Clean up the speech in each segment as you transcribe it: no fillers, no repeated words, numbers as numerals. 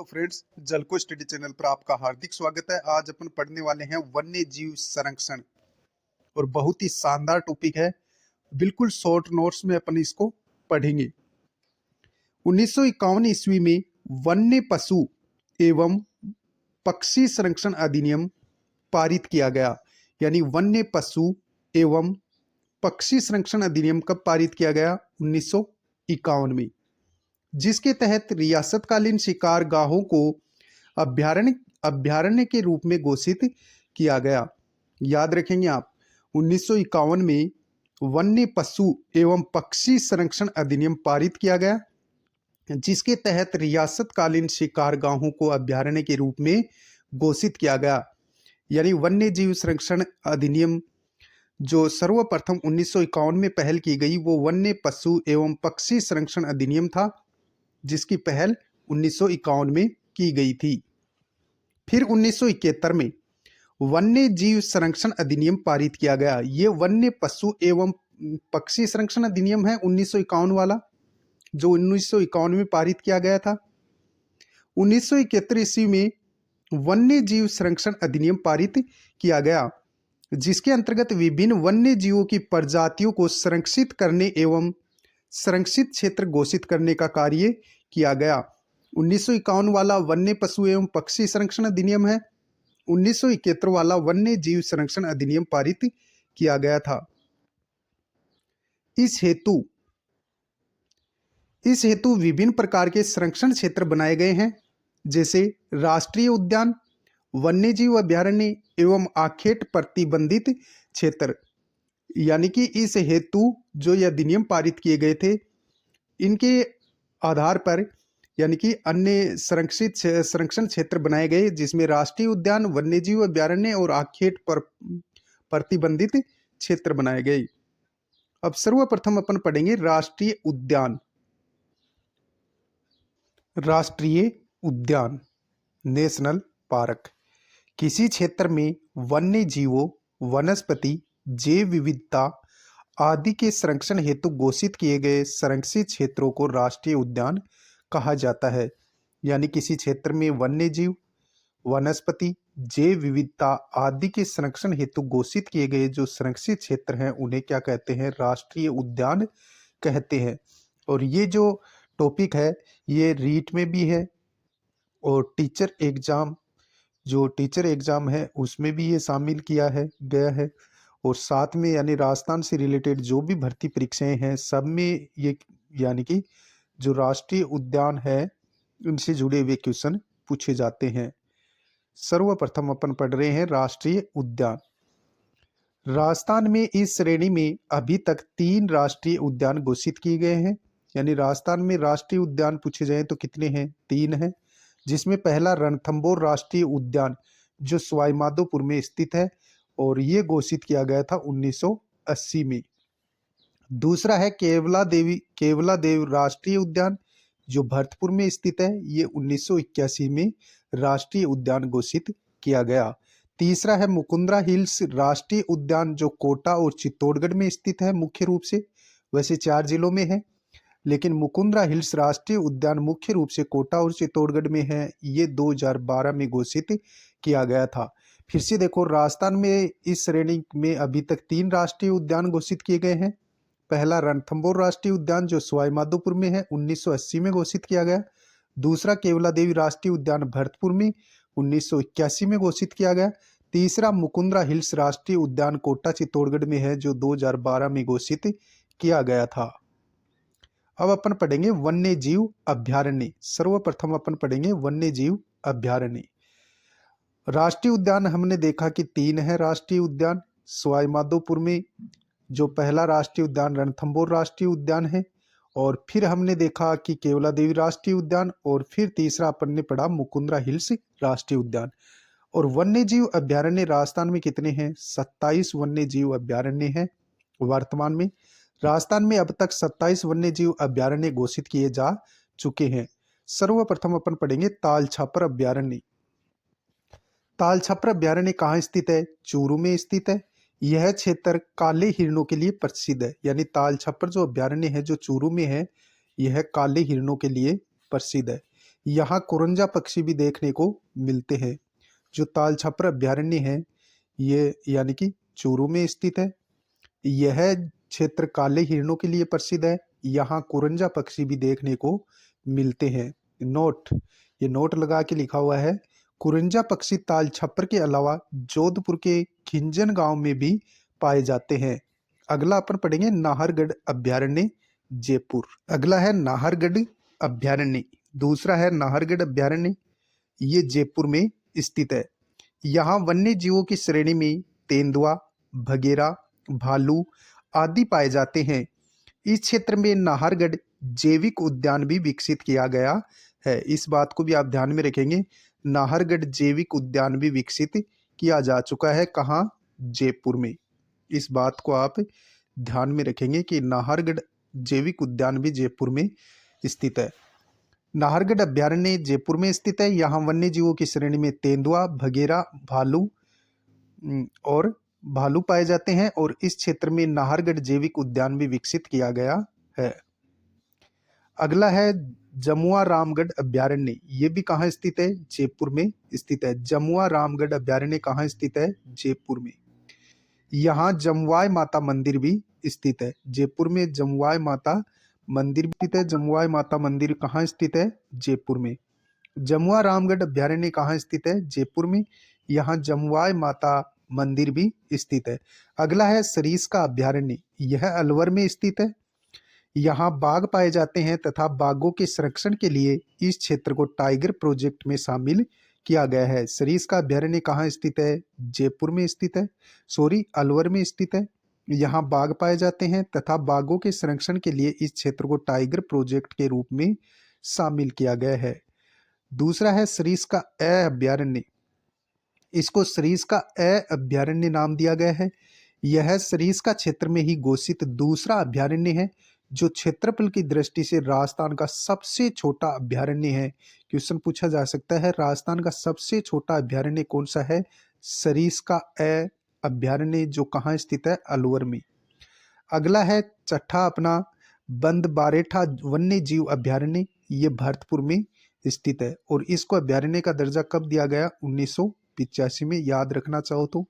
Hello friends, जलको study channel पर आपका हार्दिक स्वागत है। आज अपन पढ़ने वाले हैं वन्य जीव संरक्षण और बहुत ही शानदार टॉपिक है। बिल्कुल शॉर्ट नोट्स में अपन इसको पढ़ेंगे। 1951 ईस्वी में वन्य पशु एवं पक्षी संरक्षण अधिनियम पारित किया गया। यानी वन्य पशु एवं पक्षी संरक्षण अधिनियम कब पारित किया गया? 1951 में, जिसके तहत रियासतकालीन शिकारगाहों को अभ्यारण्य के रूप में घोषित किया गया। याद रखेंगे आप, 1951 में वन्य पशु एवं पक्षी संरक्षण अधिनियम पारित किया गया, जिसके तहत रियासतकालीन शिकारगाहों को अभ्यारण्य के रूप में घोषित किया गया। यानी वन्य जीव संरक्षण अधिनियम जो सर्वप्रथम 1951 में पहल की गई वो वन्य पशु एवं पक्षी संरक्षण अधिनियम था, जिसकी पहल 1951 में की गई थी। फिर 1971 में वन्य जीव संरक्षण अधिनियम पारित किया गया। ये वन्य पशु एवं पक्षी संरक्षण अधिनियम है 1951 वाला, जो 1951 में पारित किया गया था। 1971 ईस्वी में वन्य जीव संरक्षण अधिनियम पारित किया गया, जिसके अंतर्गत विभिन्न वन्य जीवों की प्रजातियों को संरक्षित करने एवं संरक्षित क्षेत्र घोषित करने का कार्य किया गया। 1951 वाला वन्य पशु एवं पक्षी संरक्षण अधिनियम है। 1971 वाला वन्य जीव संरक्षण अधिनियम पारित किया गया था। इस हेतु विभिन्न प्रकार के संरक्षण क्षेत्र बनाए गए हैं, जैसे राष्ट्रीय उद्यान, वन्य जीव अभ्यारण्य एवं आखेट प्रतिबंधित क्षेत्र। यानी कि इस हेतु जो ये अधिनियम पारित किए गए थे, इनके आधार पर यानी कि अन्य संरक्षण क्षेत्र बनाए गए, जिसमें राष्ट्रीय उद्यान, वन्यजीव अभ्यारण्य और आखेट पर प्रतिबंधित क्षेत्र बनाए गए। अब सर्वप्रथम अपन पढ़ेंगे राष्ट्रीय उद्यान। राष्ट्रीय उद्यान, नेशनल पार्क, किसी क्षेत्र में वन्य जीवों, वनस्पति, जैव विविधता आदि के संरक्षण हेतु घोषित किए गए संरक्षित क्षेत्रों को राष्ट्रीय उद्यान कहा जाता है। यानी किसी क्षेत्र में वन्य जीव, वनस्पति, जैव विविधता आदि के संरक्षण हेतु घोषित किए गए जो संरक्षित क्षेत्र हैं, उन्हें क्या कहते हैं? राष्ट्रीय उद्यान कहते हैं। और ये जो टॉपिक है ये रीट में भी है और टीचर एग्जाम है उसमें भी ये शामिल किया है गया है। और साथ में यानी राजस्थान से रिलेटेड जो भी भर्ती परीक्षाएं हैं सब में ये यानी कि जो राष्ट्रीय उद्यान है उनसे जुड़े हुए क्वेश्चन पूछे जाते हैं। सर्वप्रथम अपन पढ़ रहे हैं राष्ट्रीय उद्यान। राजस्थान में इस श्रेणी में अभी तक 3 राष्ट्रीय उद्यान घोषित किए गए हैं। यानी राजस्थान में राष्ट्रीय उद्यान पूछे जाए तो कितने हैं? 3 हैं, जिसमें पहला रणथंभौर राष्ट्रीय उद्यान जो सवाई माधोपुर में स्थित है और ये घोषित किया गया था 1980 में। दूसरा है केवला देव राष्ट्रीय उद्यान जो भरतपुर में स्थित है, ये 1981 में राष्ट्रीय उद्यान घोषित किया गया। तीसरा है मुकुंदरा हिल्स राष्ट्रीय उद्यान जो कोटा और चित्तौड़गढ़ में स्थित है। मुख्य रूप से वैसे 4 जिलों में है, लेकिन मुकुंदरा हिल्स राष्ट्रीय उद्यान मुख्य रूप से कोटा और चित्तौड़गढ़ में है। ये 2012 में घोषित किया गया था। फिर से देखो, राजस्थान में इस श्रेणी में अभी तक 3 राष्ट्रीय उद्यान घोषित किए गए हैं। पहला रणथंभौर राष्ट्रीय उद्यान जो सवाई माधोपुर में है, 1980 में घोषित किया गया। दूसरा केवला देवी राष्ट्रीय उद्यान भरतपुर में 1981 में घोषित किया गया। तीसरा मुकुंदरा हिल्स राष्ट्रीय उद्यान कोटा चित्तौड़गढ़ में है जो 2012 में घोषित किया गया था। अब अपन पढ़ेंगे वन्य जीव अभ्यारण्य। सर्वप्रथम अपन पढ़ेंगे वन्य जीव अभ्यारण्य। राष्ट्रीय उद्यान हमने देखा कि 3 है राष्ट्रीय उद्यान। सवाई माधोपुर में जो पहला राष्ट्रीय उद्यान रणथंभौर राष्ट्रीय उद्यान है, और फिर हमने देखा कि केवला देवी राष्ट्रीय उद्यान, और फिर तीसरा अपन ने पढ़ा मुकुंदरा हिल्स राष्ट्रीय उद्यान। और वन्य जीव अभ्यारण्य राजस्थान में कितने हैं? 27 वन्य जीव अभ्यारण्य हैं। वर्तमान में राजस्थान में अब तक 27 वन्य जीव अभ्यारण्य घोषित किए जा चुके हैं। सर्वप्रथम अपन पढ़ेंगे ताल छापर अभ्यारण्य। ताल छापर अभ्यारण्य कहाँ स्थित है? चूरू में स्थित है। यह क्षेत्र काले हिरणों के लिए प्रसिद्ध है। यानी ताल छापर जो अभ्यारण्य है जो चूरू में है, यह काले हिरणों के लिए प्रसिद्ध है। यहाँ कुरंजा पक्षी भी देखने को मिलते हैं। जो ताल छापर अभ्यारण्य है ये यानी कि चूरू में स्थित है। यह क्षेत्र काले हिरणों के लिए प्रसिद्ध है। यहाँ कुरंजा पक्षी भी देखने को मिलते हैं। नोट, ये नोट लगा के लिखा हुआ है, कुरंजा पक्षी ताल छप्पर के अलावा जोधपुर के खिंजन गांव में भी पाए जाते हैं। अगला अपन पढ़ेंगे नाहरगढ़ अभ्यारण्य जयपुर। अगला है नाहरगढ़ अभ्यारण्य। दूसरा है नाहरगढ़ अभ्यारण्य, ये जयपुर में स्थित है। यहाँ वन्य जीवों की श्रेणी में तेंदुआ, भगेरा, भालू आदि पाए जाते हैं। इस क्षेत्र में नाहरगढ़ जैविक उद्यान भी विकसित किया गया है। इस बात को भी आप ध्यान में रखेंगे, नाहरगढ़ जैविक उद्यान भी विकसित किया जा चुका है। कहाँ? जयपुर में। इस बात को आप ध्यान में रखेंगे कि नाहरगढ़ जैविक उद्यान भी जयपुर में स्थित है। नाहरगढ़ अभ्यारण्य जयपुर में स्थित है। यहाँ वन्य जीवों की श्रेणी में तेंदुआ, भगेरा, भालू पाए जाते हैं और इस क्षेत्र में नाहरगढ़ जैविक उद्यान भी विकसित किया गया है। अगला है जमुआ रामगढ़ अभ्यारण्य। ये भी कहाँ स्थित है? जयपुर में स्थित है। जमुआ रामगढ़ अभ्यारण्य कहाँ स्थित है? जयपुर में। यहाँ जमुआय माता मंदिर भी स्थित है। जयपुर में जमुआय माता मंदिर भी स्थित है। जमुआय माता मंदिर कहाँ स्थित है? जयपुर में। जमुआ रामगढ़ अभ्यारण्य कहाँ स्थित है? जयपुर में। यहाँ जमुआय माता मंदिर भी स्थित है। अगला है सरिस्का अभ्यारण्य। यह अलवर में स्थित है। यहाँ बाघ पाए जाते हैं तथा बाघों के संरक्षण के लिए इस क्षेत्र को टाइगर प्रोजेक्ट में शामिल किया गया है। सरिस्का अभ्यारण्य कहाँ स्थित है? जयपुर में स्थित है, अलवर में स्थित है। यहाँ बाघ पाए जाते हैं तथा बाघों के संरक्षण के लिए इस क्षेत्र को टाइगर प्रोजेक्ट के रूप में शामिल किया गया है। दूसरा है सरिस्का अभ्यारण्य। इसको सरिस्का अभ्यारण्य नाम दिया गया है। यह सरिस्का क्षेत्र में ही घोषित दूसरा अभ्यारण्य है जो क्षेत्रफल की दृष्टि से राजस्थान का सबसे छोटा अभ्यारण्य है। क्वेश्चन पूछा जा सकता है राजस्थान का सबसे छोटा अभ्यारण्य कौन सा है? सरिस्का अभ्यारण्य, जो कहाँ स्थित है? अलवर में। अगला है छठा अपना बंद बारेठा वन्य जीव अभ्यारण्य। ये भरतपुर में स्थित है और इसको अभ्यारण्य का दर्जा कब दिया गया? 1985 में। याद रखना चाहो तो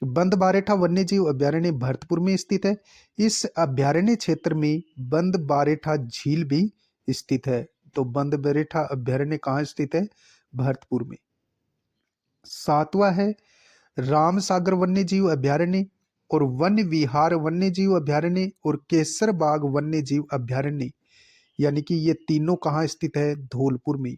बंद बारेठा वन्य जीव अभ्यारण्य भरतपुर में स्थित है। इस अभ्यारण्य क्षेत्र में बंद बारेठा झील भी स्थित है। तो बंद बारेठा अभ्यारण्य कहाँ स्थित है? भरतपुर में। सातवां है रामसागर वन्य जीव अभ्यारण्य और वन विहार वन्य जीव अभ्यारण्य और केसर बाग वन्य जीव अभ्यारण्य, यानी कि ये तीनों कहाँ स्थित है? धौलपुर में।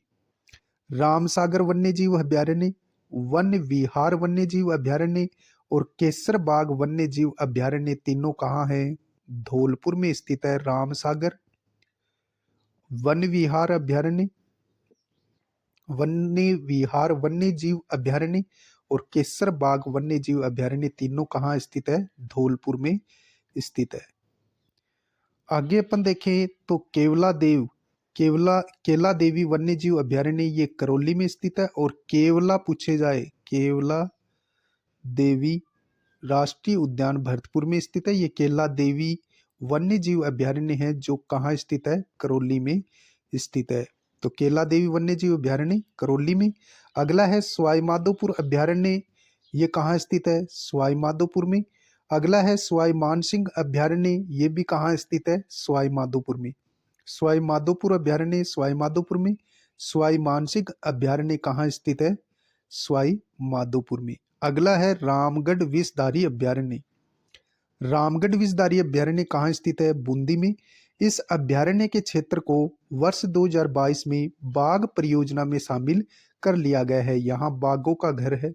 रामसागर वन्य जीव अभ्यारण्य, वन विहार वन्य जीव अभ्यारण्य और केसर बाग वन्य जीव अभ्यारण्य तीनों कहाँ है? धौलपुर में स्थित है। रामसागर वन विहार अभ्यारण्य, वन्य विहार वन्य जीव अभ्यारण्य और केसर बाग वन्य जीव अभ्यारण्य तीनों कहाँ स्थित है? धौलपुर में स्थित है। आगे अपन देखें तो केवला देवी वन्य जीव अभ्यारण्य, ये करौली में स्थित है। और केवला पूछे जाए, केवला देवी राष्ट्रीय उद्यान भरतपुर में स्थित है। ये केला देवी वन्य जीव अभ्यारण्य है जो कहाँ स्थित है? करौली में स्थित है। तो केला देवी वन्य जीव अभ्यारण्य करौली में। अगला है सवाई माधोपुर अभ्यारण्य। ये कहाँ स्थित है? सवाई माधोपुर में। अगला है सवाई मानसिंह अभ्यारण्य। ये भी कहाँ स्थित है? सवाई माधोपुर में। सवाई माधोपुर अभ्यारण्य सवाई माधोपुर में। सवाई मानसिंह अभ्यारण्य कहाँ स्थित है? सवाई माधोपुर में। अगला है रामगढ़ विषधारी अभ्यारण्य। रामगढ़ विषधारी अभ्यारण्य कहाँ स्थित है? बूंदी में। इस अभ्यारण्य के क्षेत्र को वर्ष 2022 में बाघ परियोजना में शामिल कर लिया गया है। यहाँ बाघों का घर है।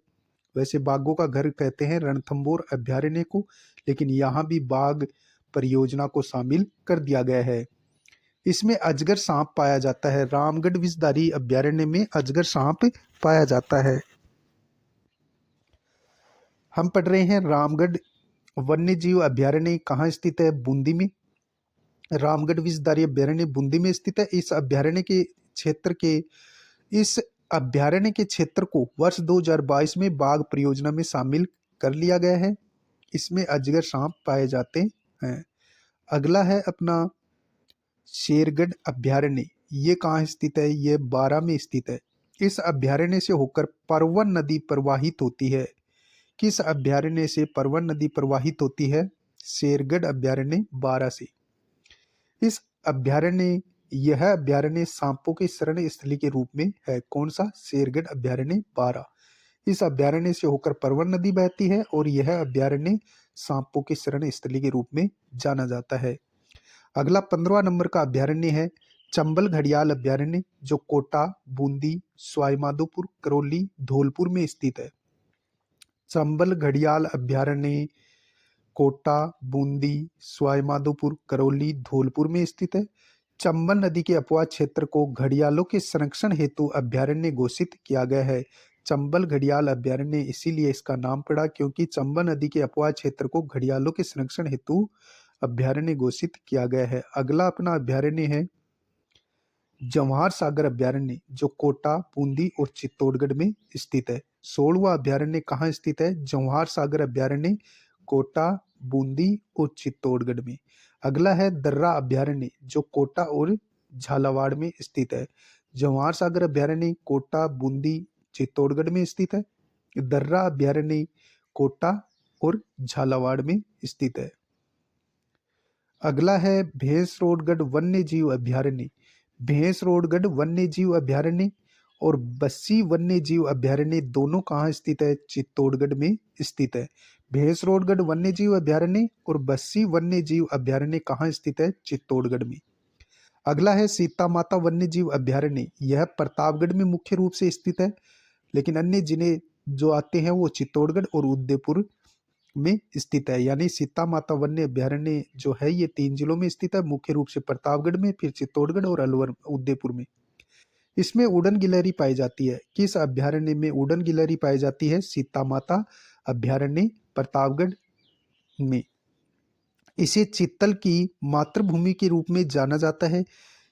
वैसे बाघों का घर कहते हैं रणथंभौर अभ्यारण्य को, लेकिन यहाँ भी बाघ परियोजना को शामिल कर दिया गया है। इसमें अजगर सांप पाया जाता है। रामगढ़ विषधारी अभ्यारण्य में अजगर सांप पाया जाता है। हम पढ़ रहे हैं रामगढ़ वन्य जीव अभ्यारण्य कहाँ स्थित है? बूंदी में। रामगढ़ विषधारी अभ्यारण्य बूंदी में स्थित है। इस अभ्यारण्य के क्षेत्र को वर्ष 2022 में बाघ परियोजना में शामिल कर लिया गया है। इसमें अजगर सांप पाए जाते हैं। अगला है अपना शेरगढ़ अभ्यारण्य। ये कहाँ स्थित है? ये बारा में स्थित है। इस अभ्यारण्य से होकर परवन नदी प्रवाहित होती है। किस अभ्यारण्य से परवन नदी प्रवाहित होती है? शेरगढ़ अभ्यारण्य बारा से। इस अभ्यारण्य यह अभ्यारण्य सांपों के शरण स्थली के रूप में है। कौन सा? शेरगढ़ अभ्यारण्य बारा। इस अभ्यारण्य से होकर परवन नदी बहती है और यह अभ्यारण्य सांपों के शरण स्थली के रूप में जाना जाता है। अगला 15वां नंबर का अभ्यारण्य है चंबल घड़ियाल अभ्यारण्य, जो कोटा, बूंदी, सवाईमाधोपुर, करौली, धौलपुर में स्थित है। चंबल घड़ियाल अभ्यारण्य कोटा, बूंदी, सवाईमाधोपुर, करौली, धौलपुर में स्थित है। चंबल नदी के अपवाद क्षेत्र को घड़ियालों के संरक्षण हेतु अभ्यारण्य घोषित किया गया है। चंबल घड़ियाल अभ्यारण्य इसीलिए इसका नाम पड़ा क्योंकि चंबल नदी के अपवाद क्षेत्र को घड़ियालों के संरक्षण हेतु अभ्यारण्य घोषित किया गया है। अगला अपना अभ्यारण्य है जवाहर सागर अभ्यारण्य, जो कोटा, बूंदी और चित्तौड़गढ़ में स्थित है। 16वां अभ्यारण्य कहाँ स्थित है? जवाहर सागर अभ्यारण्य कोटा, बूंदी और चित्तौड़गढ़ में। अगला है दर्रा अभ्यारण्य, जो कोटा और झालावाड़ में स्थित है। जवाहर सागर अभ्यारण्य कोटा, बूंदी, चित्तौड़गढ़ में स्थित है। दर्रा अभ्यारण्य कोटा और झालावाड़ में स्थित है। अगला है भैंसरोडगढ़ वन्य जीव अभ्यारण्य। भैंसरोडगढ़ वन्य जीव अभ्यारण्य और बस्सी वन्य जीव अभ्यारण्य दोनों कहाँ स्थित है? चित्तौड़गढ़ में स्थित है। भैंसरोडगढ़ वन्य जीव अभ्यारण्य और बस्सी वन्य जीव अभ्यारण्य कहाँ स्थित है? चित्तौड़गढ़ में। अगला है सीता माता वन्य जीव अभ्यारण्य। यह प्रतापगढ़ में मुख्य रूप से स्थित है, लेकिन अन्य जिले जो आते हैं वो चित्तौड़गढ़ और उदयपुर में स्थित है। यानी सीता माता वन्य अभ्यारण्य जो है ये 3 जिलों में स्थित है, मुख्य रूप से प्रतापगढ़ में, फिर चित्तौड़गढ़ और अलवर उदयपुर में। इसमें उड़न गिलहरी पाई जाती है। किस अभ्यारण्य में उड़न गिलहरी पाई जाती है? सीता माता अभ्यारण्य प्रतापगढ़ में। इसे चित्तल की मातृभूमि के रूप में जाना जाता है।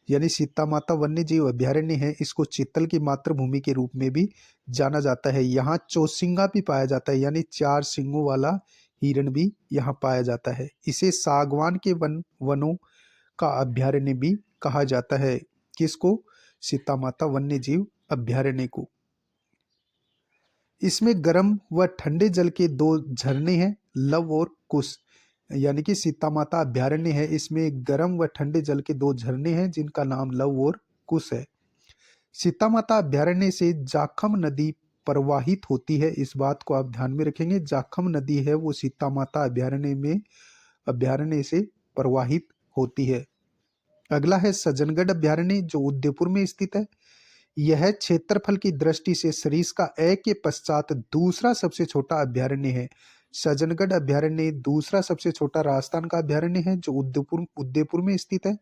यानी सीता माता वन्य जीव अभ्यारण्य है, इसको चित्तल की मातृभूमि के रूप में भी जाना जाता है। यहाँ चौसिंगा भी पाया जाता है, यानी 4 सिंगों वाला हिरण भी यहाँ पाया जाता है। इसे सागवान के वनों का अभ्यारण्य भी कहा जाता है। किसको? सीता माता वन्य जीव अभ्यारण्य को। इसमें गर्म व ठंडे जल के 2 झरने हैं, लव और कुश। यानी कि सीता माता अभ्यारण्य है, इसमें गर्म व ठंडे जल के 2 झरने हैं जिनका नाम लव और कुश है। सीता माता अभ्यारण्य से जाखम नदी प्रवाहित होती है। इस बात को आप ध्यान में रखेंगे, जाखम नदी है वो सीता माता अभ्यारण्य से प्रवाहित होती है। अगला है सज्जनगढ़ अभ्यारण्य, जो उदयपुर में स्थित है। यह क्षेत्रफल की दृष्टि से सरिस्का ए के पश्चात दूसरा सबसे छोटा अभ्यारण्य है। सज्जनगढ़ अभ्यारण्य दूसरा सबसे छोटा राजस्थान का अभ्यारण्य है, जो उदयपुर में स्थित है।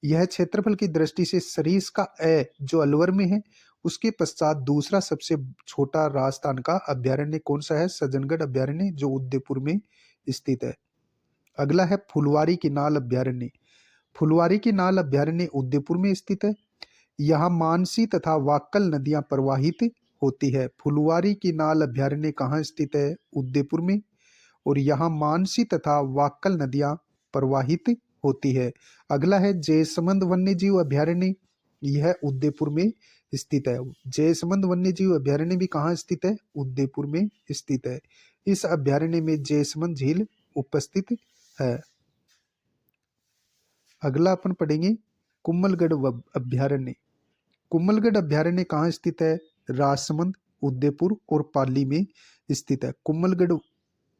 यह क्षेत्रफल की दृष्टि से सरिस्का ए जो अलवर में है, उसके पश्चात दूसरा सबसे छोटा राजस्थान का अभ्यारण्य कौन सा है? सज्जनगढ़ अभ्यारण्य, जो उदयपुर में स्थित है। अगला है फुलवारी किनाल अभ्यारण्य। फुलवारी किनाल अभ्यारण्य उदयपुर में स्थित है। यहाँ मानसी तथा वाक्कल नदियां प्रवाहित होती है। फुलवारी की नाल अभ्यारण्य कहाँ स्थित है? उदयपुर में। और यहाँ मानसी तथा वाक्कल नदियां प्रवाहित होती है। अगला है जयसमंद वन्य जीव अभ्यारण्य। यह उदयपुर में स्थित है। जयसमंद वन्य जीव अभ्यारण्य भी कहाँ स्थित है? उदयपुर में स्थित है। इस अभ्यारण्य में जयसमंद झील उपस्थित है। अगला अपन पढ़ेंगे कुम्भलगढ़ अभ्यारण्य। कुम्भलगढ़ अभ्यारण्य कहाँ स्थित है? राजसमंद, उदयपुर और पाली में स्थित है। कुम्भलगढ़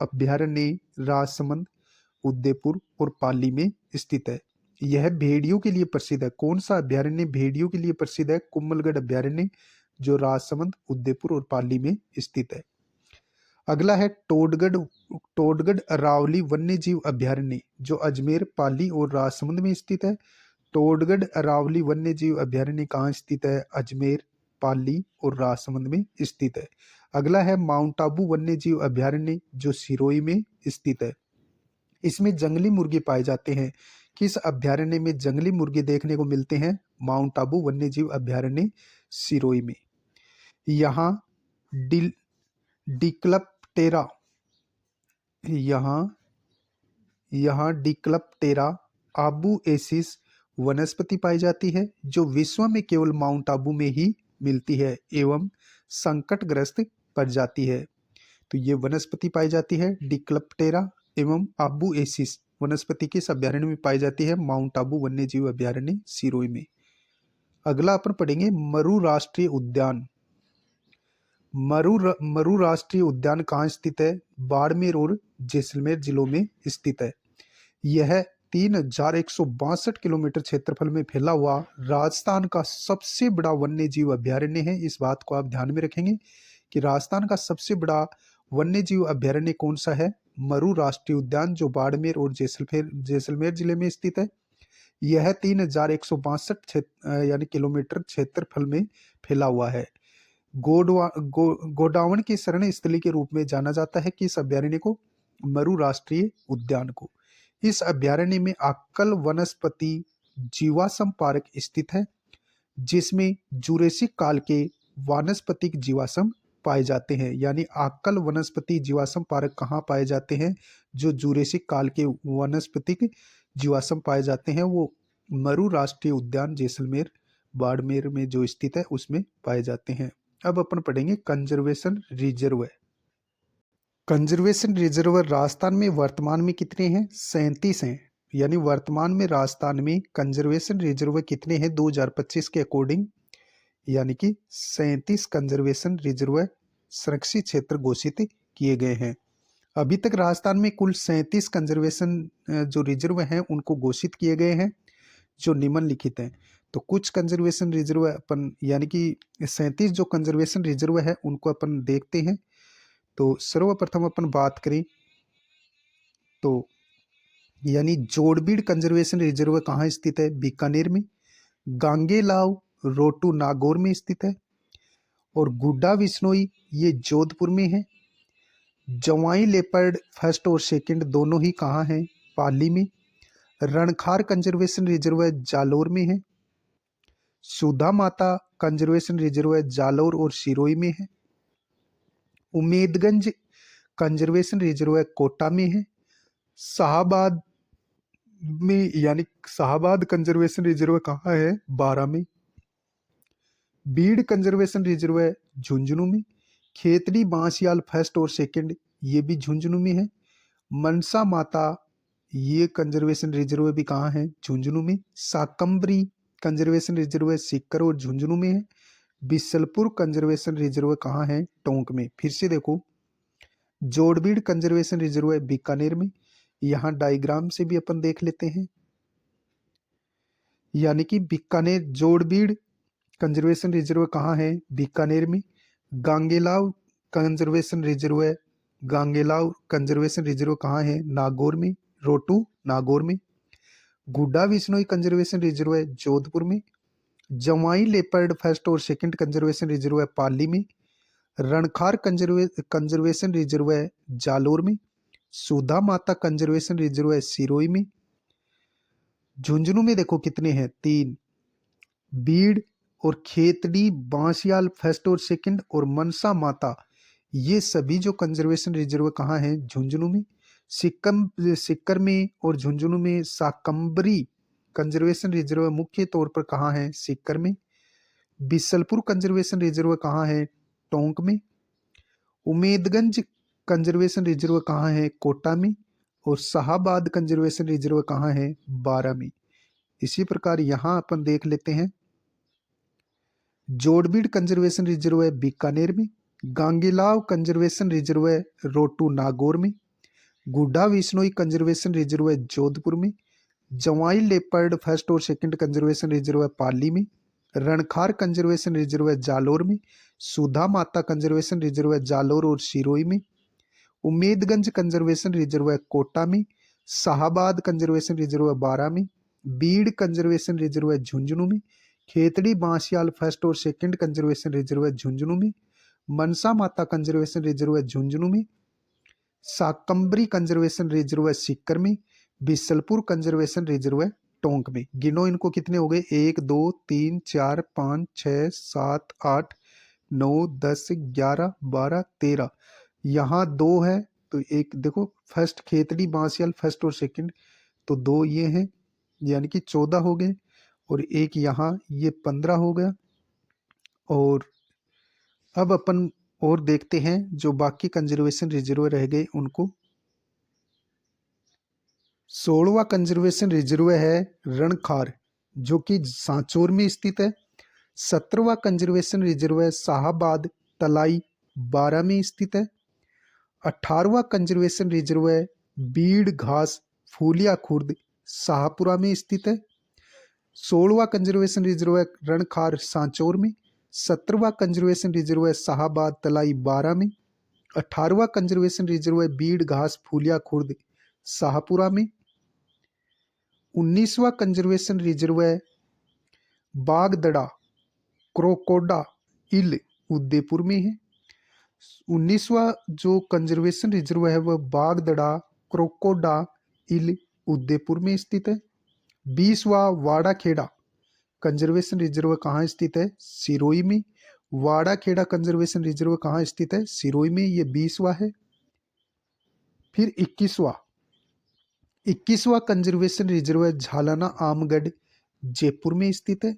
अभ्यारण्य राजसमंद, उदयपुर और पाली में स्थित है। यह भेड़ियों के लिए प्रसिद्ध है। कौन सा अभ्यारण्य भेड़ियों के लिए प्रसिद्ध है? कुम्भलगढ़ अभ्यारण्य, जो राजसमंद, उदयपुर और पाली में स्थित है। अगला है टोडगढ़ अरावली वन्य जीव अभ्यारण्य, जो अजमेर, पाली और राजसमंद में स्थित है। टोडगढ़ अरावली वन्य जीव अभ्यारण्य कहाँ स्थित है? अजमेर, पाली और राजसमंद में स्थित है। अगला है माउंट आबू वन्य जीव अभ्यारण्य, जो सिरोही में स्थित है। इसमें जंगली मुर्गे पाए जाते हैं। किस अभ्यारण्य में जंगली मुर्गे देखने को मिलते हैं? माउंट आबू वन्य जीव अभ्यारण्य सिरोही में। यहाँ डिक्लप्टेरा यहाँ डिक्लप्टेरा, आबू एसिस वनस्पति पाई जाती है जो विश्व में केवल माउंट आबू में ही मिलती है एवं संकटग्रस्त प्रजाति है। तो ये वनस्पति पाई जाती है डिक्लप्टेरा एवं आबू एसिस वनस्पति के इस अभ्यारण्य में पाई जाती है माउंट आबू वन्य जीव अभ्यारण्य सिरोही में। अगला अपन पढ़ेंगे मरु राष्ट्रीय उद्यान। मरु राष्ट्रीय उद्यान कहाँ स्थित है? बाड़मेर और जैसलमेर जिलों में स्थित है। यह 3162 किलोमीटर क्षेत्रफल में फैला हुआ राजस्थान का सबसे बड़ा वन्य जीव अभ्यारण्य है। इस बात को आप ध्यान में रखेंगे कि राजस्थान का सबसे बड़ा वन्य जीव अभ्यारण्य कौन सा है? मरु राष्ट्रीय उद्यान, जो बाड़मेर और जैसलमेर जिले में स्थित है। यह 3162 यानी किलोमीटर क्षेत्रफल में फैला हुआ है। गोडावण की शरण स्थली के रूप में जाना जाता है कि इस अभ्यारण्य को, मरु राष्ट्रीय उद्यान को। इस अभ्यारण्य में आक्कल वनस्पति जीवाश्म पार्क स्थित है, जिसमें जुरेसिक काल के वानस्पतिक जीवाश्म पाए जाते हैं। यानी आक्कल वनस्पति जीवाश्म पार्क कहाँ पाए जाते हैं? जो जुरेसिक काल के वनस्पतिक जीवाश्म पाए जाते हैं वो मरु राष्ट्रीय उद्यान जैसलमेर बाड़मेर में जो स्थित है उसमें पाए जाते हैं। अब अपन पढ़ेंगे conservation reserve. Conservation reserve Rajasthan में वर्तमान में कितने हैं? 37 हैं। यानी वर्तमान में राजस्थान में कंजर्वेशन रिजर्व कितने हैं 2025 के अकॉर्डिंग? यानी कि 37 कंजर्वेशन रिजर्व संरक्षित क्षेत्र घोषित किए गए हैं। अभी तक राजस्थान में कुल 37 कंजर्वेशन जो रिजर्व हैं उनको घोषित किए गए हैं, जो निम्नलिखित हैं। तो कुछ कंजर्वेशन रिजर्व अपन, यानी कि 37 जो कंजर्वेशन रिजर्व है उनको अपन देखते हैं। तो सर्वप्रथम अपन बात करें तो यानी जोड़बीड़ कंजर्वेशन रिजर्व कहाँ स्थित है? बीकानेर में। गांगेलाव रोटू नागौर में स्थित है। और गुड्डा विश्नोई ये जोधपुर में है। जवाई लेपर्ड फर्स्ट और सेकंड दोनों ही कहाँ हैं? पाली में। रणखार कंजर्वेशन रिजर्व जालोर में है। सुधा माता कंजर्वेशन रिजर्व जालोर और सिरोही में है। उमेदगंज कंजर्वेशन रिजर्व कोटा में है। शाहबाद में, यानी शाहबाद कंजर्वेशन रिजर्व कहाँ है? बारा में। बीड़ कंजर्वेशन रिजर्व झुंझुनू में। खेतड़ी बांसियाल फर्स्ट और सेकंड ये भी झुंझुनू में है। मनसा माता ये कंजर्वेशन रिजर्व भी कहाँ है? झुंझुनू में। साकंबरी कंजर्वेशन रिजर्व सीकर और झुंझुनू में है। बिसलपुर कंजर्वेशन रिजर्व कहाँ है? टोंक में। फिर से देखो, जोड़बीड़ कंजर्वेशन रिजर्व बीकानेर में। यहाँ डायग्राम से भी अपन देख लेते हैं। यानी कि बीकानेर जोड़बीड़ कंजर्वेशन रिजर्व कहाँ है? बीकानेर में। गांगेलाव कंजर्वेशन रिजर्व गांगेलाव कंजर्वेशन रिजर्व कहाँ है? नागौर में। रोटू नागौर में। गुड्डा विश्नोई कंजर्वेशन रिजर्व जोधपुर में। जवाई लेपर्ड फर्स्ट और सेकंड कंजर्वेशन रिजर्व पाली में। रणखार कंजर्वेशन रिजर्व जालोर में। सुधा माता कंजर्वेशन रिजर्व सिरोही में। झुंझुनू में देखो कितने हैं? 3। बीड़ और खेतड़ी बांसियाल फर्स्ट और सेकंड और मनसा माता ये सभी जो कंजर्वेशन रिजर्व कहाँ हैं? झुंझुनू में। सिक्कर में और झुंझुनू में। साकंबरी कंजर्वेशन रिजर्व मुख्य तौर पर कहाँ है? सिक्कर में। बिसलपुर कंजर्वेशन रिजर्व कहाँ है? टोंक में। उमेदगंज कंजर्वेशन रिजर्व कहाँ है? कोटा में। और शाहबाद कंजर्वेशन रिजर्व कहाँ है? बारा में। इसी प्रकार यहाँ अपन देख लेते हैं, जोड़बीड़ कंजर्वेशन रिजर्व बीकानेर में। गांगेलाव कंजर्वेशन रिजर्व रोटू नागौर में। गुड्डा विश्नोई कंजर्वेशन रिजर्व जोधपुर में। जवाई लेपर्ड फर्स्ट और सेकंड कंजर्वेशन रिजर्व पाली में। रणखार कंजर्वेशन रिजर्व जालोर में। सुधा माता कंजर्वेशन रिजर्व जालोर और सिरोही में। उमेदगंज कंजर्वेशन रिजर्व कोटा में। शाहबाद कंजर्वेशन रिजर्व बारा में। बीड़ कंजर्वेशन रिजर्व झुंझुनू में। खेतड़ी बांसियाल फर्स्ट और सेकंड कंजर्वेशन रिजर्व झुंझुनू में। मनसा माता कंजर्वेशन रिजर्व झुंझुनू में। साकंबरी कंजर्वेशन रिजर्व सीकर में। बिसलपुर कंजर्वेशन रिजर्व टोंक में। गिनो इनको, कितने हो गए? 1 2 3 4 5 6 7 8 9 10 11 12 13। यहाँ 2 है तो एक देखो, फर्स्ट खेतड़ी बांसियाल फर्स्ट और सेकंड, तो 2 ये हैं, यानी कि 14 हो गए। और एक यहाँ, ये 15 हो गया। और अब अपन और देखते हैं जो बाकी कंजर्वेशन रिजर्व रह गए उनको। 16वां कंजर्वेशन रिजर्व है रणखार, जो कि सांचौर में स्थित है। 17वां कंजर्वेशन रिजर्व है शाहाबाद तलाई, बारां में स्थित है। 18वां कंजर्वेशन रिजर्व है बीड़ घास फूलिया खुर्द, शाहपुरा में स्थित है। 16वां कंजर्वेशन रिजर्व है रणखार, सांचौर में। 17वां कंजर्वेशन रिजर्व है शाहाबाद तलाई, बारां में। 18वां कंजर्वेशन रिजर्व है बीड़ घास फूलिया खुर्द, शाहपुरा में। 19वां कंजर्वेशन रिजर्व है बागदड़ा क्रोकोडा इल, उदयपुर में है। 19वां जो कंजर्वेशन रिजर्व है वह बागदड़ा क्रोकोडा इल, उदयपुर में स्थित है। 20वां वाड़ा खेड़ा कंजर्वेशन रिजर्व कहाँ स्थित है? सिरोही में। वाड़ा खेड़ा कंजर्वेशन रिजर्व कहाँ स्थित है? सिरोही में, ये 20वां है। फिर 21वां कंजर्वेशन रिजर्व है झालाना आमगढ़, जयपुर में स्थित है।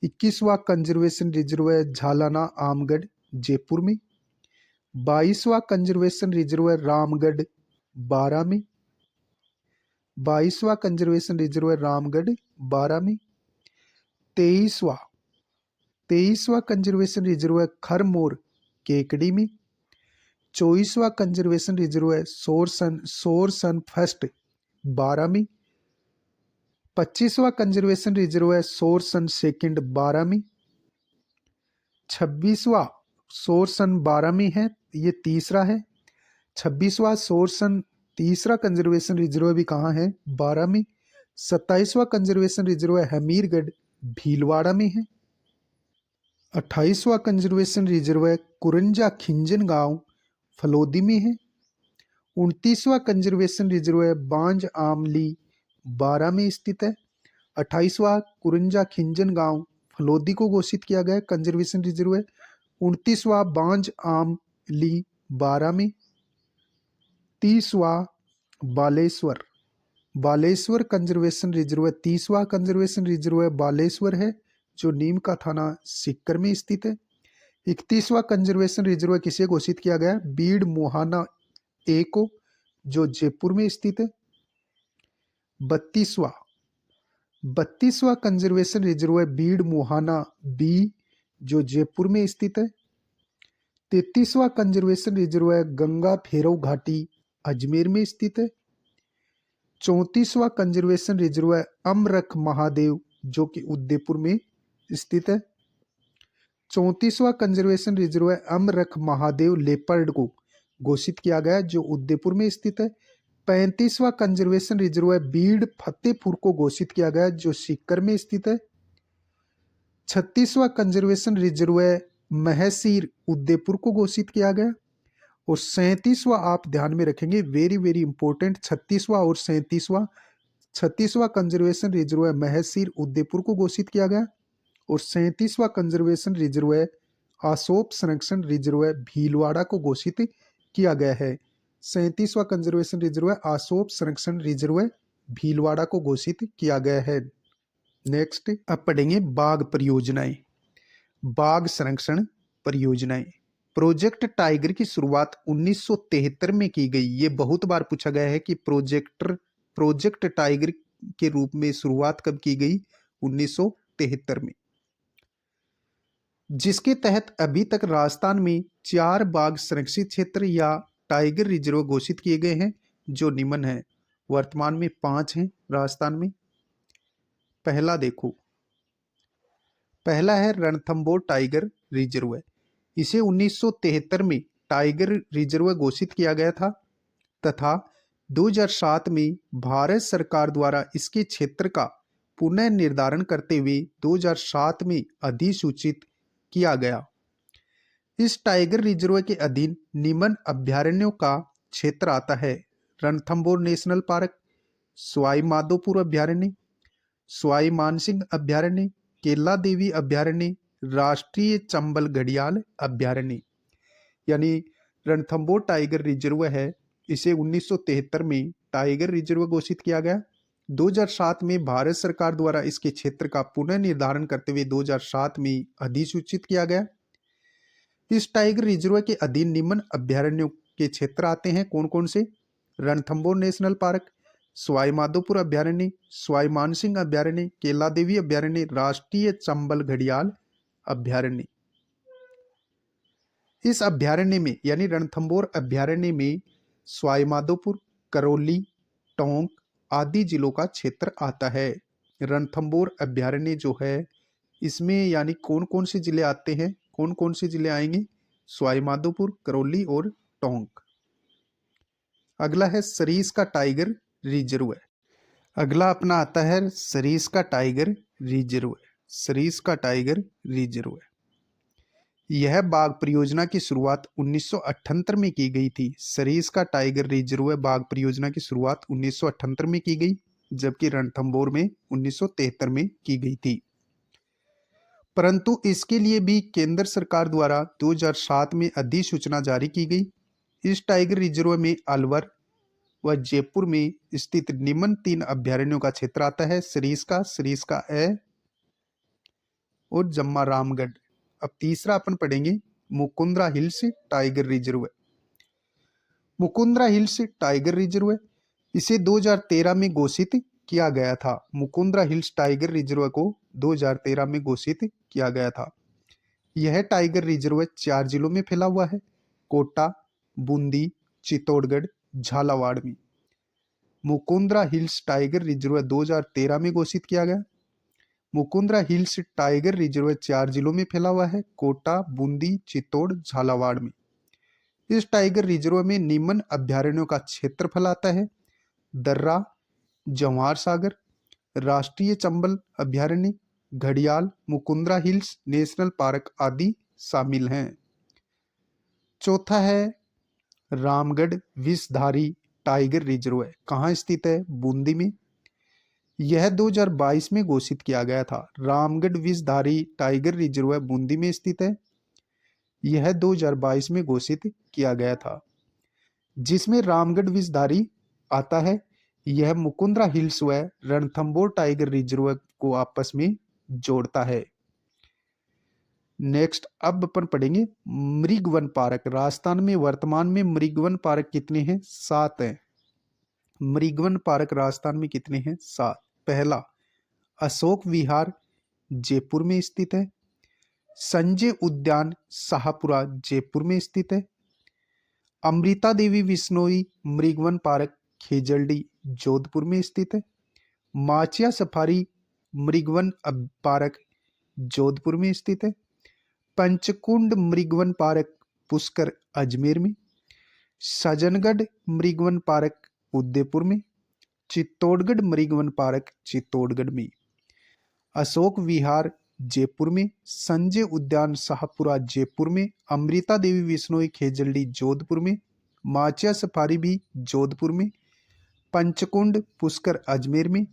21वां कंजर्वेशन रिजर्व है झालाना आमगढ़, जयपुर में। 22वां कंजर्वेशन रिजर्व है रामगढ़, बारां में। 22वां कंजर्वेशन रिजर्व है रामगढ़, बारां में। 23वां कंजर्वेशन रिजर्व है खरमोर, केकड़ी में। 24वां कंजर्वेशन रिजर्व है सोरसन फर्स्ट, बारां में। 25वां कंजर्वेशन रिजर्व है सोरसन सेकंड, बारां में। 26वां सोरसन, बारां में है, ये तीसरा है। 26वां सोरसन तीसरा कंजर्वेशन रिजर्व भी कहाँ है? बारां में। 27वां कंजर्वेशन रिजर्व है हमीरगढ़, भीलवाड़ा में है। 28वां कंजर्वेशन रिजर्व है कुरंजा खिंजन गांव, फलोदी में है। 29वां कंजर्वेशन रिजर्व है बांज आमली, बारां में स्थित है। 28वां कुरंजा खिंजन गांव, फलोदी को घोषित किया गया कंजर्वेशन रिजर्व है। 29वां बांज आमली, बारां में। 30वां बालेश्वर कंजर्वेशन रिजर्व है। 30वां कंजर्वेशन रिजर्व है बालेश्वर है, जो नीम का थाना सीकर में स्थित है। 31वां कंजर्वेशन रिजर्व किसे घोषित किया गया? बीड़ मोहाना ए को, जो जयपुर में स्थित है। 32वां कंजर्वेशन रिजर्व है बीड़ मोहाना बी, जो जयपुर में स्थित है। 33वां कंजर्वेशन रिजर्व है गंगा भैरव घाटी, अजमेर में स्थित है। 34वां कंजर्वेशन रिजर्व है अमरख महादेव, जो कि उदयपुर में स्थित है। 34वां कंजर्वेशन रिजर्व है अमरख महादेव लेपर्ड को घोषित किया गया, जो उदयपुर में स्थित है। 35वां कंजर्वेशन रिजर्व है बीड़ फतेहपुर को घोषित किया गया, जो सीकर में स्थित है। 36वां कंजर्वेशन रिजर्व है महसीर, उदयपुर को घोषित किया गया। और 37वां आप ध्यान में रखेंगे, वेरी वेरी इंपॉर्टेंट, 36वां और 37वां। 36वां कंजर्वेशन रिजर्व है महसीर, उदयपुर को घोषित किया गया। और 37वां कंजर्वेशन रिजर्व है आसोप संरक्षण रिजर्व है भीलवाड़ा को घोषित किया गया है। 37वां कंजर्वेशन रिजर्व है आसोप संरक्षण रिजर्व है भीलवाड़ा को घोषित किया गया है। नेक्स्ट अब पढ़ेंगे बाघ परियोजनाएं। बाघ संरक्षण परियोजनाएं। प्रोजेक्ट टाइगर की शुरुआत 1973 में की गई। ये बहुत बार पूछा गया है कि प्रोजेक्ट टाइगर के रूप में शुरुआत कब की गई? 1973 में, जिसके तहत अभी तक राजस्थान में 4 बाघ संरक्षित क्षेत्र या टाइगर रिजर्व घोषित किए गए हैं, जो निम्न है। वर्तमान में 5 हैं राजस्थान में। पहला देखो, पहला है रणथंभौर टाइगर रिजर्व है। इसे 1973 में टाइगर रिजर्व घोषित किया गया था तथा 2007 में भारत सरकार द्वारा इसके क्षेत्र का पुनः निर्धारण करते हुए 2007 में अधिसूचित किया गया। इस टाइगर रिजर्व के अधीन निम्न अभ्यारण्यों का क्षेत्र आता है: रणथंभौर नेशनल पार्क, सवाई माधोपुर अभ्यारण्य, सवाई मानसिंह अभ्यारण्य, केला देवी अभ्यारण्य, राष्ट्रीय चंबल घड़ियाल अभ्यारण्य। यानी रणथंभौर टाइगर रिजर्व है, इसे 1973 में टाइगर रिजर्व घोषित किया गया 2007 में भारत सरकार द्वारा इसके क्षेत्र का पुनः निर्धारण करते हुए 2007 में अधिसूचित किया गया। इस टाइगर रिजर्व के अधीन निम्न अभ्यारण्यों के क्षेत्र आते हैं। कौन कौन से? रणथंभौर नेशनल पार्क, सवाई माधोपुर अभ्यारण्य, सवाई मानसिंह अभ्यारण्य, केला देवी अभ्यारण्य, राष्ट्रीय चंबल घड़ियाल अभ्यारण्य। इस अभ्यारण्य में यानी रणथंभौर अभ्यारण्य में सवाई माधोपुर, करौली, टोंक आदि जिलों का क्षेत्र आता है। रणथंभौर अभ्यारण्य जो है इसमें यानी कौन कौन से जिले आते हैं? कौन कौन से जिले आएंगे? सवाई माधोपुर, करौली और टोंक। अगला है सरीस्का टाइगर रिजर्व। अगला अपना आता है सरीस्का टाइगर रिजर्व। सरीस्का टाइगर रिजर्व यह बाघ परियोजना की शुरुआत 1978 में की गई थी। सरीस्का टाइगर रिजर्व बाघ परियोजना की शुरुआत 1978 में की गई, जबकि रणथंभौर में 1973 में की गई थी। परंतु इसके लिए भी केंद्र सरकार द्वारा 2007 में अधिसूचना जारी की गई। इस टाइगर रिजर्व में अलवर व जयपुर में स्थित निम्न 3 अभ्यारण्यों का क्षेत्र आता है। सरीस्का, सरीस्का ए और जम्मा रामगढ़। अब तीसरा अपन पढ़ेंगे Mukundra hills tiger reserve. Mukundra hills tiger reserve इसे 2013 में घोषित किया गया था। मुकुंदरा हिल्स टाइगर रिजर्व को 2013 में घोषित किया गया था। यह टाइगर रिजर्व 4 जिलों में फैला हुआ है, कोटा, बूंदी, चित्तौड़गढ़, झालावाड़ में। मुकुंदरा हिल्स टाइगर रिजर्व 2013 में घोषित किया गया। मुकुंदरा हिल्स टाइगर रिजर्व 4 जिलों में फैला हुआ है, कोटा, बूंदी, चित्तौड़, झालावाड़ में। इस टाइगर रिजर्व में निम्न अभ्यारण्यों का क्षेत्रफल आता है। दर्रा, जवाहर सागर, राष्ट्रीय चंबल अभ्यारण्य, घड़ियाल, मुकुंदरा हिल्स नेशनल पार्क आदि शामिल हैं। चौथा है रामगढ़ विषधारी टाइगर रिजर्व। कहाँ स्थित है? बूंदी में। यह 2022 में घोषित किया गया था। रामगढ़ विषधारी टाइगर रिजर्व बूंदी में स्थित है। यह 2022 में घोषित किया गया था। जिसमें रामगढ़ विषधारी आता है, यह मुकुंदरा हिल्स व रणथंभौर टाइगर रिजर्व को आपस में जोड़ता है। नेक्स्ट अब अपन पढ़ेंगे मृगवन पार्क। राजस्थान में वर्तमान में मृगवन पार्क कितने हैं? 7 हैं। मृगवन पार्क राजस्थान में कितने हैं? 7। पहला अशोक विहार जयपुर में स्थित है। संजय उद्यान शाहपुरा जयपुर में स्थित है। अमृता देवी विश्नोई मृगवन पार्क खेजड़डी जोधपुर में स्थित है। माचिया सफारी मृगवन पार्क जोधपुर में स्थित है। पंचकुंड मृगवन पार्क पुष्कर अजमेर में। सजनगढ़ मृगवन पार्क उदयपुर में। चित्तौड़गढ़ मृगवन पार्क चित्तौड़गढ़ में। अशोक विहार जयपुर में। संजय उद्यान शाहपुरा जयपुर में। अमृता देवी विश्नोई खेजड़डी जोधपुर में। माचिया सफारी भी जोधपुर में। पंचकुंड पुष्कर अजमेर में।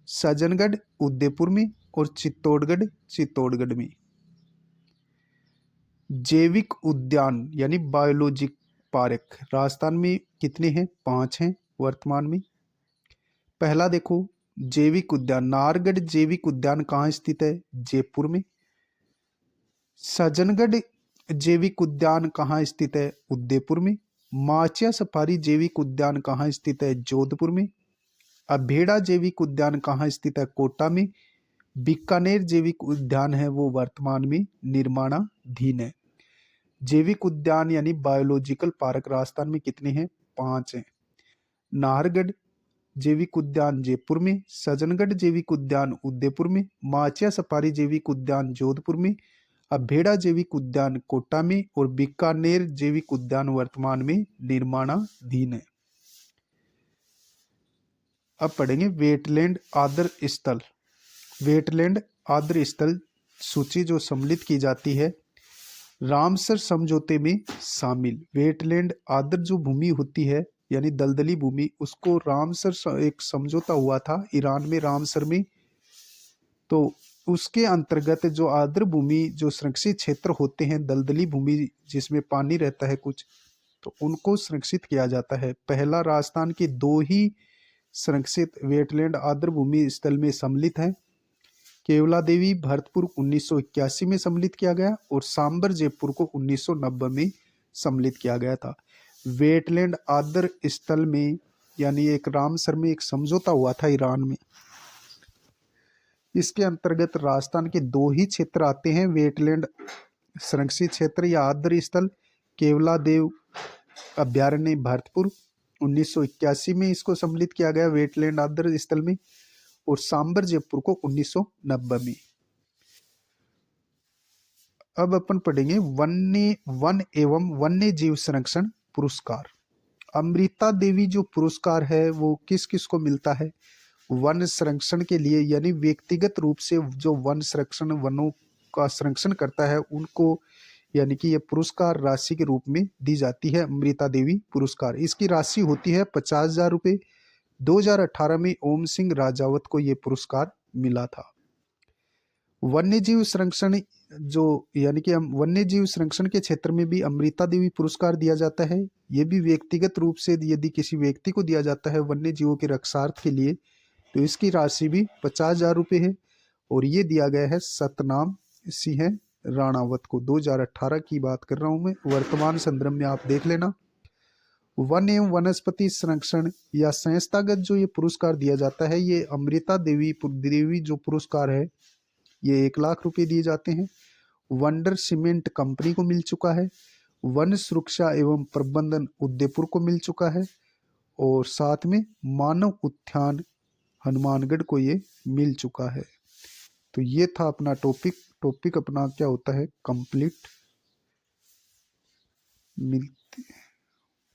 सजनगढ़ उदयपुर में और चित्तौड़गढ़ चित्तौड़गढ़ में। जैविक उद्यान यानी बायोलॉजिक पार्क राजस्थान में कितने हैं? 5 हैं वर्तमान में। पहला देखो जैविक उद्यान नाहरगढ़ जैविक उद्यान कहाँ स्थित है? जयपुर में। सजनगढ़ जैविक उद्यान कहाँ स्थित है? उदयपुर में। माचिया सफारी जैविक उद्यान कहाँ स्थित है? जोधपुर में। अभेड़ा जैविक उद्यान कहाँ स्थित है? कोटा में। बीकानेर जैविक उद्यान है वो वर्तमान में निर्माणाधीन है। जैविक उद्यान यानी बायोलॉजिकल पार्क राजस्थान में कितने हैं? 5 हैं। नाहरगढ़ जैविक उद्यान जयपुर में। सजनगढ़ जैविक उद्यान उदयपुर में। माचिया सफारी जैविक उद्यान जोधपुर में। अभेड़ा जैविक उद्यान कोटा में और बीकानेर जैविक उद्यान वर्तमान में निर्माणाधीन है। अब पढ़ेंगे वेटलैंड आदर स्थल। वेटलैंड आदर स्थल सूची जो सम्मिलित की जाती है रामसर समझौते में शामिल। वेटलैंड आदर जो भूमि होती है यानी दलदली भूमि, उसको रामसर एक समझौता हुआ था ईरान में रामसर में, तो उसके अंतर्गत जो आर्द्र भूमि जो संरक्षित क्षेत्र होते हैं दलदली भूमि जिसमें पानी रहता है कुछ, तो उनको संरक्षित किया जाता है। पहला राजस्थान के 2 ही संरक्षित वेटलैंड आर्द्र भूमि स्थल में सम्मिलित है। केवला देवी भरतपुर 1981 में सम्मिलित किया गया और सांबर जयपुर को 1990 में सम्मिलित किया गया था। वेटलैंड आर्द्र स्थल में यानी एक रामसर में एक समझौता हुआ था ईरान में। इसके अंतर्गत राजस्थान के दो ही क्षेत्र आते हैं, वेटलैंड संरक्षित क्षेत्र या आर्द्र स्थल। केवला देव अभ्यारण्य भरतपुर 1981 में इसको सम्मिलित किया गया वेटलैंड आर्द्र स्थल में, और सांबर जयपुर को 1990 में। अब अपन पढ़ेंगे वन एवं वन्य जीव संरक्षण पुरस्कार। अमृता देवी जो पुरस्कार है वो किस किस को मिलता है? वन संरक्षण के लिए, यानी व्यक्तिगत रूप से जो वन संरक्षण वनों का संरक्षण करता है उनको, यानी कि ये पुरस्कार राशि के रूप में दी जाती है अमृता देवी पुरस्कार। इसकी राशि होती है 50,000 रुपये। 2018 में ओम सिंह राजावत को ये पुरस्कार मिला था। वन्य जीव संरक्षण जो, यानी कि वन्य जीव संरक्षण के क्षेत्र में भी अमृता देवी पुरस्कार दिया जाता है। ये भी व्यक्तिगत रूप से यदि किसी व्यक्ति को दिया जाता है वन्य जीवों के रक्षार्थ के लिए, तो इसकी राशि भी 50,000 रुपये है। और ये दिया गया है सतनाम सिंह राणावत को। 2018 की बात कर रहा हूं मैं, वर्तमान संदर्भ में आप देख लेना। वन एवं वनस्पति संरक्षण या संस्थागत जो ये पुरस्कार दिया जाता है, ये अमृता देवी जो पुरस्कार है ये 1 लाख रुपए दिए जाते हैं। वंडर सीमेंट कंपनी को मिल चुका है। वन सुरक्षा एवं प्रबंधन उदयपुर को मिल चुका है, और साथ में मानव उद्यान हनुमानगढ़ को ये मिल चुका है। तो ये था अपना टॉपिक अपना क्या होता है कंप्लीट। मिल